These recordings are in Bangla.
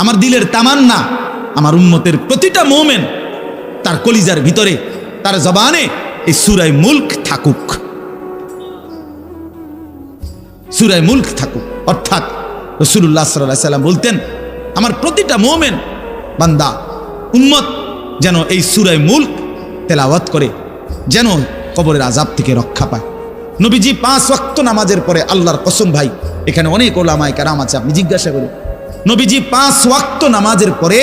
আমার দিলের তামান্না আমার উম্মতের প্রতিটা মোমেন তার কলিজার ভিতরে তার জবানে এই সূরা মুলক থাকুক, সূরা মুলক থাকুক। অর্থাৎ রাসূলুল্লাহ সাল্লাল্লাহু আলাইহি ওয়াসাল্লাম বলতেন আমার প্রতিটা মোমেন বান্দা উম্মত যেন এই সূরা মুলক তেলাওয়াত করে, যেন কবরের আযাব থেকে রক্ষা পায়। নবীজি 5 ওয়াক্ত নামাজের পরে, আল্লাহর কসম ভাই এখানে অনেক ওলামায়ে কেরাম আছে, আপনি জিজ্ঞাসা করুন, নবীজি 5 ওয়াক্ত নামাজের পরে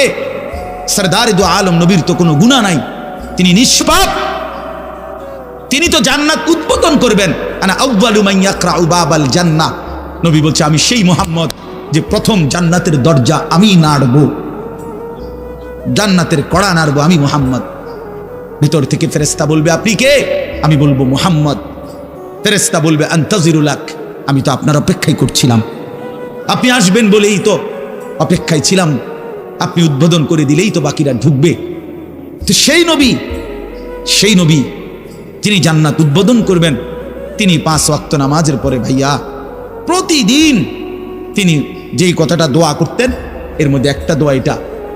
সরদার দু আলম নবীর তো কোনো গুনাহ নাই, তিনি নিষ্পাপ, তিনি তো জান্নাত উদ্বোধন করবেন। আনা আউয়ালু মান ইয়াকরাউ বাবাল জান্নাহ, নবী বলছে আমি সেই মুহাম্মদ যে প্রথম জান্নাতের দরজা আমি নাড়বো, জান্নাতের কড়া নাড়বো আমি মুহাম্মদ। ভিতর থেকে ফেরেশতা বলবে আপনি কে? আমি বলবো মুহাম্মদ। ফেরেশতা বলবে আনতাজিরুলাক, আমি তো আপনার অপেক্ষাই করছিলাম, আপনি আসবেন বলেই তো অপেক্ষায় ছিলাম, আপনি উদ্বোধন করে দিলেই তো বাকিরা ঢুকবে। তো সেই নবী যিনি জান্নাত উদ্বোধন করবেন, তিনি 5 ওয়াক্ত নামাজের পরে ভাইয়া প্রতিদিন তিনি যেই কথাটা দোয়া করতেন, এর মধ্যে একটা দোয়া এটা,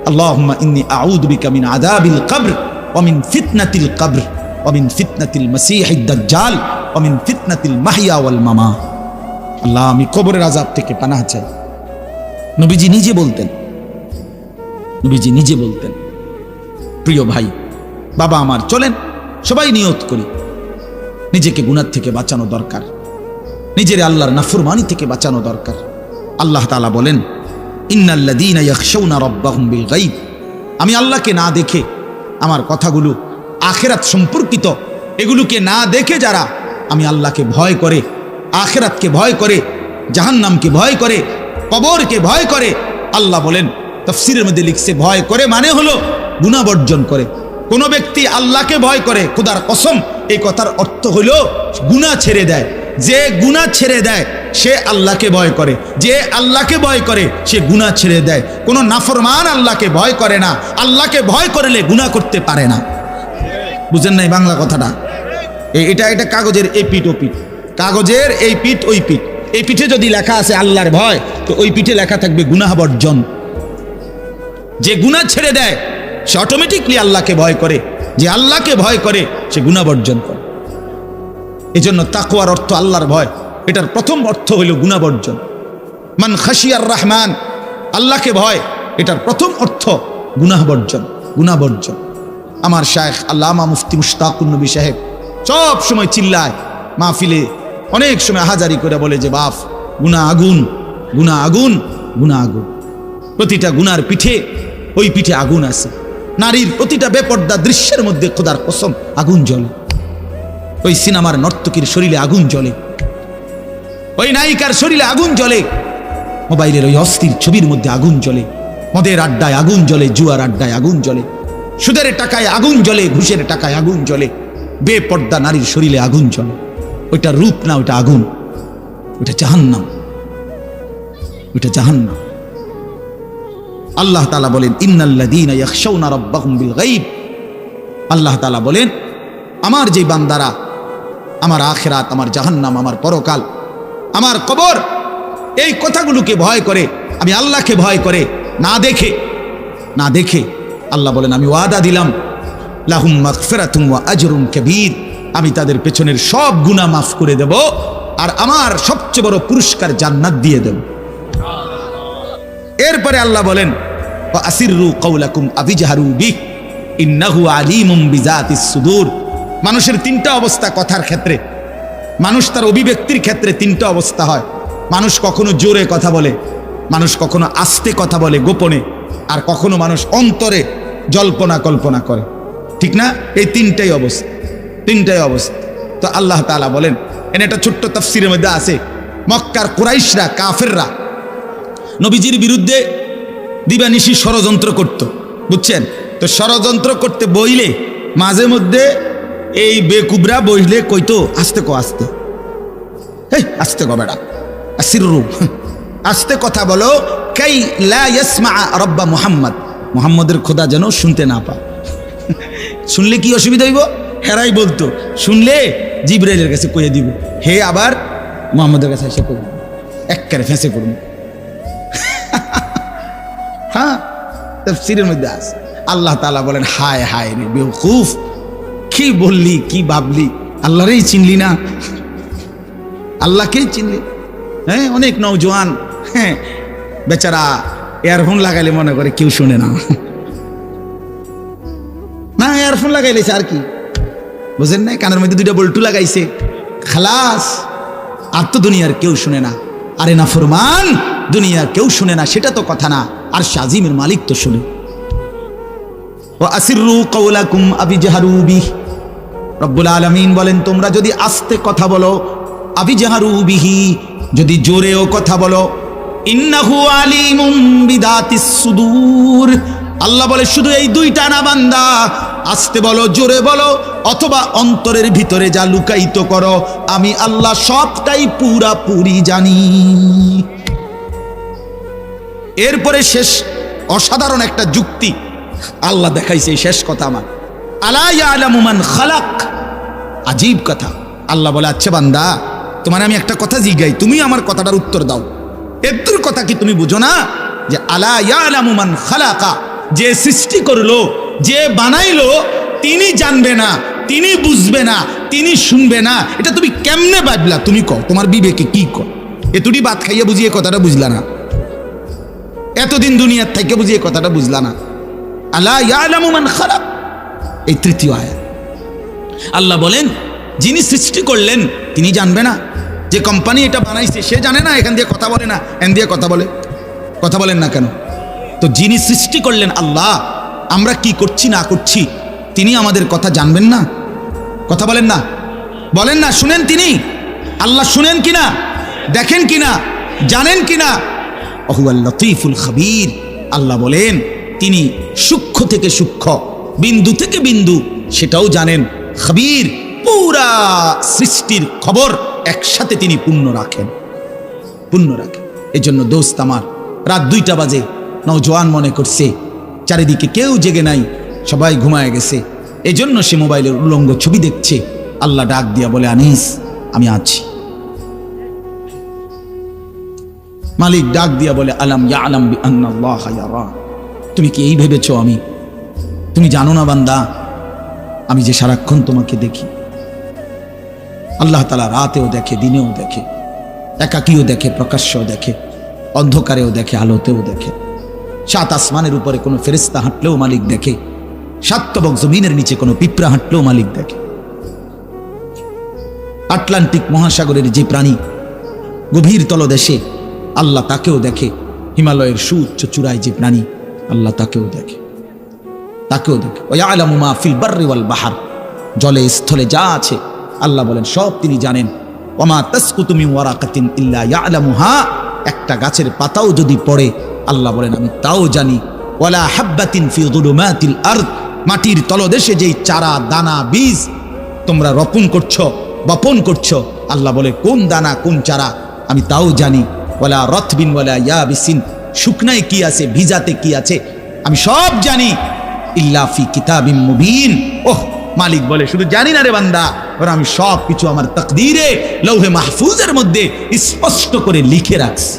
আল্লাহুম্মা ইন্নী আউযু বিকা মিন আযাবিল কবর ওয়া মিন ফিতনাতিল কবর ওয়া মিন ফিতনাতিল মাসীহিদ দাজ্জাল ওয়া মিন ফিতনাতিল মাহইয়া ওয়াল মামাত। আল্লাহ আমি কবরের আযাব থেকে পানাহ চাই। নবীজি নিজে বলতেন। প্রিয় ভাই বাবা আমার, চলেন সবাই নিয়ত করি, নিজেকে গুনাহ থেকে বাঁচানো দরকার, নিজের আল্লাহর নাফরমানি থেকে বাঁচানো দরকার। আল্লাহ তাআলা বলেন ইন্নাল্লাযীনা ইয়াখশাউনা রাব্বাহুম বিল গায়ব, আমি আল্লাহকে না দেখে, আমার কথাগুলো আখিরাত সম্পর্কিত, এগুলোকে না দেখে যারা আমি আল্লাহকে ভয় করে, আখিরাতকে ভয় করে, জাহান্নামকে ভয় করে, কবরকে ভয় করে, আল্লাহ বলেন তাফসীরের মধ্যে লিখছে ভয় করে মানে হলো গুনাহ বর্জন করে। কোন ব্যক্তি আল্লাহকে ভয় করে, খোদার কসম এই কথার অর্থ হলো গুনাহ ছেড়ে দেয়। যে গুনাহ ছেড়ে দেয় সে আল্লাহকে ভয় করে, যে আল্লাহকে ভয় করে সে গুনাহ ছেড়ে দেয়। কোন নাফরমান আল্লাহকে ভয় করে না, আল্লাহকে ভয় করলে গুনাহ করতে পারে না। বুঝেন নাই বাংলা কথাটা? এটা কাগজের এই পিঠ ও পিঠ, কাগজের এই পিঠ ওই পিঠ, এই পিঠে যদি লেখা আছে আল্লাহর ভয়, তো ওই পিঠে লেখা থাকবে গুনাহ বর্জন। যে গুনাহ ছেড়ে দেয় সে অটোমেটিকলি আল্লাহকে ভয় করে, যে আল্লাহকে ভয় করে সে গুনাহ বর্জন করে। এজন্য তাকওয়ার অর্থ আল্লাহর ভয়, এটার প্রথম অর্থ হইল গুনাহ বর্জন। মান খাশিয়ার রহমান, আল্লাহকে ভয়, এটার প্রথম অর্থ গুনাহ বর্জন, গুনাহ বর্জন। আমার শায়েখ আল্লামা মুফতি মুশতাকুন নবী সাহেব সব সময় চিল্লায় মাহফিলে, অনেক সময় হাজারি করে বলে যে বাপ গুনাহ আগুন, গুনাহ আগুন, গুনাহ আগুন। প্রতিটা গুনার পিঠে ওই পিঠে আগুন আছে। নারীর প্রতিটা বেপর্দা দৃশ্যের মধ্যে খোদার কসম আগুন জ্বলে। ওই সিনেমার নর্তকীর শরীরে আগুন জ্বলে, ওই নায়িকার শরীরে আগুন জ্বলে, মোবাইলের ওই অস্থির ছবির মধ্যে আগুন জ্বলে, মদের আড্ডায় আগুন জ্বলে, জুয়ার আড্ডায় আগুন জ্বলে, সুদের টাকায় আগুন জ্বলে, ঘুষের টাকায় আগুন জ্বলে, বেপর্দা নারীর শরীরে আগুন জ্বলে। ওইটা রূপ না, ওইটা আগুন, ওইটা জাহান্নাম, ওইটা জাহান্নাম। আল্লাহ তাআলা বলেন ইন্নাল্লাযীনা ইয়াখশাউনা রাব্বাহুম বিল গায়ব, আল্লাহ তাআলা বলেন আমার যে বান্দারা আমার আখিরাত, আমার জাহান্নাম, আমার পরকাল, আমার কবর, এই কথাগুলোকে ভয় করে, আমি আল্লাহকে ভয় করে, না দেখে আল্লাহ বলেন আমি ওয়াদা দিলাম লাহুম মাগফিরাতুম ওয়া আজরুন কাবীর, আমি তাদের পেছনের সব গুনাহ মাফ করে দেব, আর আমার সবচেয়ে বড় পুরস্কার জান্নাত দিয়ে দেব। এরপরে আল্লাহ বলেন ওয়া আসিররু কাওলাকুম আবিজহারু বিহি ইন্নাহু আলিমুম বিযাতিস সুদূর। মানুষের 3টা অবস্থা কথার ক্ষেত্রে, মানুষ তার অভিব্যক্তির ক্ষেত্রে 3টা অবস্থা হয়। মানুষ কখনো জোরে কথা বলে, মানুষ কখনো আস্তে কথা বলে গোপনে, আর কখনো মানুষ অন্তরে জল্পনা কল্পনা করে, ঠিক না? এই 3টাই অবস্থা। তো আল্লাহ তাআলা বলেন, এনে একটা ছোট্ট তাফসীরের মধ্যে আছে, মক্কার কুরাইশরা, কাফেররা নবীজির বিরুদ্ধে দিবানিশি ষড়যন্ত্র করত, বুঝছেন? তো ষড়যন্ত্র করতে বইলে মাঝে মধ্যে এই বেকুবরা বইলে কইতো আস্তে আস্তে, এই আস্তে কো বেটা, আসিররু, আস্তে কথা বলো, কাই লা ইয়াসমা রাব্বা মুহাম্মদ, মুহাম্মদের খোদা যেন শুনতে না পায়। শুনলে কি অসুবিধা হইব? হেরাই বলতো শুনলে জিবরাইলের কাছে কইয়ে দিব, হে আবার মুহাম্মদের কাছে এসে কইব, একবারে ফেঁসে করুন। হ্যাঁ, তাফসীরের মধ্যে আছে। আল্লাহ তাআলা বলেন, হায় হায় রে বেওকুফ, কি বললি, কি ভাবলি, আল্লাহরেই চিনলি না, আল্লাহকেই চিনলি। হ্যাঁ, অনেক নওজোয়ান হ্যাঁ বেচারা ইয়ারফোন লাগাইলে মনে করে কেউ শুনে না, না ইয়ারফোন লাগাইলেছে আর কি, বুঝেন না, কানের মধ্যে দুইটা বল্টু লাগাইছে, খালাস, আর তো দুনিয়ার কেউ শুনে না। আরে না ফরমান, দুনিয়ার কেউ শুনে না সেটা তো কথা না, আর শাজিমের মালিক তো শুনে। ওয়া আসিররু কাওলাকুম আবিজহারু বিহি, রব্বুল আলামিন বলেন তোমরা যদি আস্তে কথা বলো, আবিজহারু বিহি, যদি জোরেও কথা বলো, ইন্নাহু আলিমুম বিদাতিস সুদূর, আল্লাহ বলে শুধু এই দুইটা না বান্দা, আস্তে বলো, জোরে বলো, অথবা অন্তরের ভিতরে যা লুকায়িত করো, আমি আল্লাহ সবটাই পুরাপুরি জানি। এরপরে শেষ অসাধারণ একটা যুক্তি আল্লাহ দেখাইছে, শেষ কথা আমার, আলা ইয়ালামু মান খালাক, আজীব কথা। আল্লাহ বলে আচ্ছা বান্দা, তোমার আমি একটা কথা জিজ্ঞাই, তুমি আমার কথাটার উত্তর দাও। এর কথা কি তুমি বুঝো না যে আলা ইয়ালামু মান খালাকা, যে সৃষ্টি করলো, যে বানাইলো, তিনি জানবে না, তিনি বুঝবে না, তিনি শুনবে না, এটা তুমি কেমনে ভাবলা? তুমি কও, তোমার বিবেকে কি কও? এতটি ভাত খাইয়া বুঝিয়ে কথাটা বুঝলা না, এতদিন দুনিয়ার থেকে বুঝিয়ে কথাটা বুঝলা না। আলা ইয়ালামু মান খালাক, এই তৃতীয় আয়াত। আল্লাহ বলেন যিনি সৃষ্টি করলেন তিনি জানবে না? যে কোম্পানি এটা বানাইছে সে জানে না এখান দিয়ে কথা বলে না, এখান দিয়ে কথা বলে? কথা বলেন না কেন? তো যিনি সৃষ্টি করলেন আল্লাহ, আমরা কি করছি না করছি তিনি আমাদের কথা জানবেন না? কথা বলেন না, বলেন না, শুনেন তিনি? আল্লাহ শুনেন কিনা, দেখেন কিনা, জানেন কিনা? হুয়াল লতীফুল খবীর, আল্লাহ বলেন তিনি সূক্ষ্ম থেকে সূক্ষ্ম, বিন্দু থেকে বিন্দু সেটাও জানেন। খবীর, পুরা সৃষ্টির খবর একসাথে তিনি পূর্ণ রাখেন, পূর্ণ রাখেন। এই জন্য দোস্ত আমার, রাত 2টা বাজে, নওজোয়ান মনে করছে চারিদিকে কেউ জেগে নাই, সবাই ঘুমায় গেছে, এই জন্য সে মোবাইলের উলঙ্গ ছবি দেখছে। আল্লাহ ডাক দিয়া বলে, আনিস আমি আছি। মালিক ডাক দিয়া বলে, আলাম ইয়ালাম বিআন্নাল্লাহ ইয়ারা, তুমি কি এই ভেবেছো তুমি জানো না বান্দা, আমি যে সারাক্ষণ তোমাকে দেখি। আল্লাহ তাআলা রাতেও দেখে, দিনেও দেখে, একাকীও দেখে, প্রকাশ্যও দেখে, অন্ধকারেও দেখে, আলোতেও দেখে। 7 আসমানের উপরে কোনো ফেরেশতা হাঁটলেও মালিক দেখে, 7 তবক জমিনের নিচে কোনো পিঁপড়া হাঁটলেও মালিক দেখে। আটলান্টিক মহাসাগরের যে প্রাণী গভীর তলদেশে, আল্লাহ তাকেও দেখে। হিমালয়ের সুউচ্চ চূড়ায় যে প্রাণী, আল্লাহ তাকেও দেখে, তাকেও দেখে। ওয়া ইয়ালামু মা ফিল বাররি ওয়াল বাহর, জলে স্থলে যা আছে আল্লাহ বলেন সব তিনি জানেন। ওয়া মা তাসকুতু মিন ওয়ারাকাতিন ইল্লা ইয়ালামুহা, একটা গাছের পাতাও যদি পড়ে আল্লাহ বলেন আমি তাও জানি। ওয়ালা হাব্বাতিন ফি যুলুমাতিল আরদ, মাটির তলদেশে যেই চারা দানা বীজ তোমরা রোপণ করছো, বপন করছো, আল্লাহ বলে কোন দানা কোন চারা আমি তাও জানি। ওয়ালা রতবিন ওয়ালা ইয়াবিসিন, শুকনায় কি আছে ভিজাতে কি আছে আমি সব জানি। ইল্লা ফি কিতাবিম মুবিন, ওহ মালিক বলে শুধু জানি না রে বান্দা, ওরা আমি সব কিছু আমার তাকদীরে লৌহে মাহফুজের মধ্যে স্পষ্ট করে লিখে রাখছি।